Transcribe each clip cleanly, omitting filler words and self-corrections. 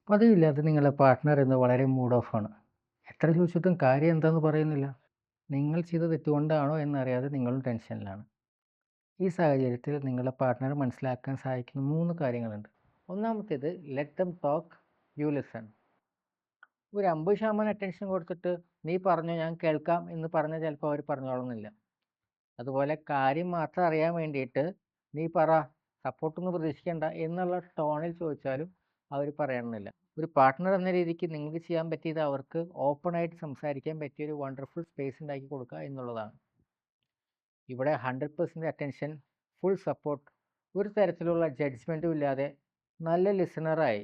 പതിവില്ലാതെ നിങ്ങളുടെ പാർട്ട്ണർ ഇന്ന് വളരെ മൂഡ് ഓഫ് ആണ്. എത്ര ചോദിച്ചിട്ടും കാര്യം എന്താന്ന് പറയുന്നില്ല. നിങ്ങൾ ചെയ്ത തെറ്റുകൊണ്ടാണോ എന്നറിയാതെ നിങ്ങളും ടെൻഷനിലാണ്. ഈ സാഹചര്യത്തിൽ നിങ്ങളുടെ പാർട്ട്ണറെ മനസ്സിലാക്കാൻ സഹായിക്കുന്ന 3 കാര്യങ്ങളുണ്ട്. ഒന്നാമത്തേത് let them talk, you listen. ഒരു 50% അറ്റൻഷൻ കൊടുത്തിട്ട് നീ പറഞ്ഞോ ഞാൻ കേൾക്കാം എന്ന് പറഞ്ഞാൽ ചിലപ്പോൾ അവർ പറഞ്ഞോളന്നില്ല. അതുപോലെ കാര്യം മാത്രം അറിയാൻ വേണ്ടിയിട്ട് നീ പറ, സപ്പോർട്ടൊന്നും പ്രതീക്ഷിക്കേണ്ട എന്നുള്ള ടോണിൽ ചോദിച്ചാലും അവർ പറയണമെന്നില്ല. ഒരു പാർട്ട്ണർ എന്ന രീതിക്ക് നിങ്ങൾക്ക് ചെയ്യാൻ പറ്റിയത് അവർക്ക് ഓപ്പണായിട്ട് സംസാരിക്കാൻ പറ്റിയ ഒരു വണ്ടർഫുൾ സ്പേസ് ഉണ്ടാക്കി കൊടുക്കുക എന്നുള്ളതാണ്. ഇവിടെ 100% അറ്റൻഷൻ, ഫുൾ സപ്പോർട്ട്, ഒരു തരത്തിലുള്ള ജഡ്ജ്മെൻറ്റും ഇല്ലാതെ നല്ല ലിസണറായി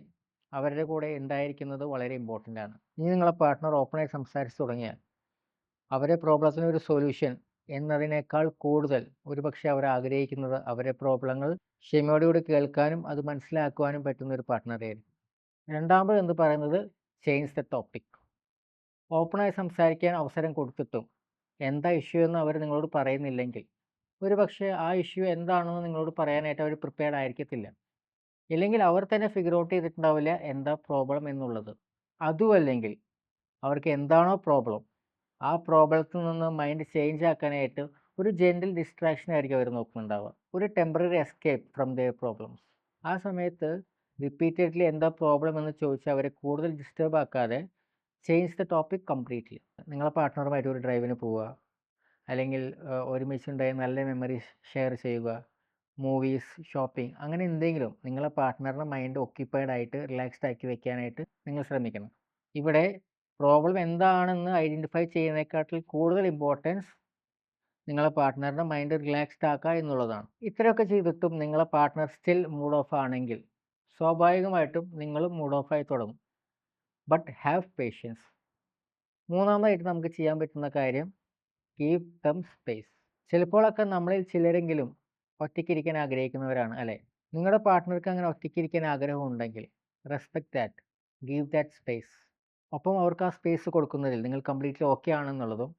അവരുടെ കൂടെ ഉണ്ടായിരിക്കുന്നത് വളരെ ഇമ്പോർട്ടൻ്റ് ആണ്. ഇനി നിങ്ങളെ പാർട്ട്ണർ ഓപ്പണായി സംസാരിച്ച് തുടങ്ങിയാൽ അവരെ പ്രോബ്ലത്തിന് ഒരു സൊല്യൂഷൻ എന്നതിനേക്കാൾ കൂടുതൽ ഒരുപക്ഷെ അവർ ആഗ്രഹിക്കുന്നത് അവരുടെ പ്രോബ്ലങ്ങൾ ക്ഷമയോടുകൂടി കേൾക്കാനും അത് മനസ്സിലാക്കുവാനും പറ്റുന്ന ഒരു പാർട്ട്ണറായിരിക്കും. രണ്ടാമത് എന്ന് പറയുന്നത് ചേഞ്ച് ദ ടോപ്പിക്. ഓപ്പണായി സംസാരിക്കാൻ അവസരം കൊടുത്തിട്ടും എന്താ ഇഷ്യൂ എന്ന് അവർ നിങ്ങളോട് പറയുന്നില്ലെങ്കിൽ ഒരുപക്ഷെ ആ ഇഷ്യൂ എന്താണെന്ന് നിങ്ങളോട് പറയാനായിട്ട് അവർ പ്രിപ്പയർഡ് ആയിരിക്കത്തില്ല. ഇല്ലെങ്കിൽ അവർ തന്നെ ഫിഗർ ഔട്ട് ചെയ്തിട്ടുണ്ടാവില്ല എന്താ പ്രോബ്ലം എന്നുള്ളത്. അതുമല്ലെങ്കിൽ അവർക്ക് എന്താണോ പ്രോബ്ലം ആ പ്രോബ്ലത്തിൽ നിന്ന് മൈൻഡ് ചേഞ്ച് ആക്കാനായിട്ട് ഒരു ജെന്റിൽ ഡിസ്ട്രാക്ഷൻ ആയിരിക്കും അവർ നോക്കുന്നുണ്ടാവുക. ഒരു temporary escape from their problems. ആ സമയത്ത് റിപ്പീറ്റഡ്ലി എന്താ പ്രോബ്ലം എന്ന് ചോദിച്ചാൽ അവരെ കൂടുതൽ ഡിസ്റ്റർബ് ആക്കാതെ ചേഞ്ച് ദ ടോപ്പിക് കംപ്ലീറ്റ്ലി. നിങ്ങളെ പാർട്ട്ണറുമായിട്ട് ഒരു ഡ്രൈവിന് പോവുക, അല്ലെങ്കിൽ ഒരുമിച്ചുണ്ടായ നല്ല മെമ്മറീസ് ഷെയർ ചെയ്യുക, മൂവീസ്, ഷോപ്പിംഗ്, അങ്ങനെ എന്തെങ്കിലും നിങ്ങളെ പാർട്ട്ണറിൻ്റെ മൈൻഡ് ഒക്യുപ്പൈഡ് ആയിട്ട് റിലാക്സ്ഡ് ആക്കി വെക്കാനായിട്ട് നിങ്ങൾ ശ്രമിക്കണം. ഇവിടെ പ്രോബ്ലം എന്താണെന്ന് ഐഡൻറ്റിഫൈ ചെയ്യുന്നതിനെക്കാട്ടിൽ കൂടുതൽ ഇമ്പോർട്ടൻസ് നിങ്ങളെ പാർട്ട്ണറുടെ മൈൻഡ് റിലാക്സ്ഡ് ആക്കുക എന്നുള്ളതാണ്. ഇത്രയൊക്കെ ചെയ്തിട്ടും നിങ്ങളെ പാർട്ട്ണർ സ്റ്റിൽ മൂഡ് ഓഫ് ആണെങ്കിൽ സ്വാഭാവികമായിട്ടും നിങ്ങളും മൂഡ് ഓഫ് ആയി തുടങ്ങും. But have patients. മൂന്നാമതായിട്ട് നമുക്ക് ചെയ്യാൻ പറ്റുന്ന കാര്യം ഗീവ് ദം സ്പേസ്. ചിലപ്പോഴൊക്കെ നമ്മളിൽ ചിലരെങ്കിലും ഒറ്റയ്ക്കിരിക്കാൻ ആഗ്രഹിക്കുന്നവരാണ് അല്ലേ? നിങ്ങളുടെ പാർട്ട്ണർക്ക് അങ്ങനെ ഒറ്റയ്ക്കിരിക്കാൻ ആഗ്രഹമുണ്ടെങ്കിൽ respect that, give that space. ഒപ്പം അവർക്ക് ആ സ്പേസ് കൊടുക്കുന്നതിൽ നിങ്ങൾ കംപ്ലീറ്റ്ലി ഓക്കെ ആണെന്നുള്ളതും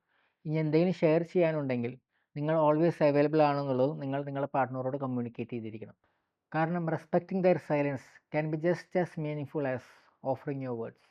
ഇനി എന്തെങ്കിലും ഷെയർ ചെയ്യാനുണ്ടെങ്കിൽ നിങ്ങൾ ഓൾവേസ് അവൈലബിൾ ആണെന്നുള്ളതും നിങ്ങൾ നിങ്ങളുടെ പാർട്ട്ണറോട് കമ്മ്യൂണിക്കേറ്റ് ചെയ്തിരിക്കണം. കാരണം respecting their silence can be just as meaningful as offering your words.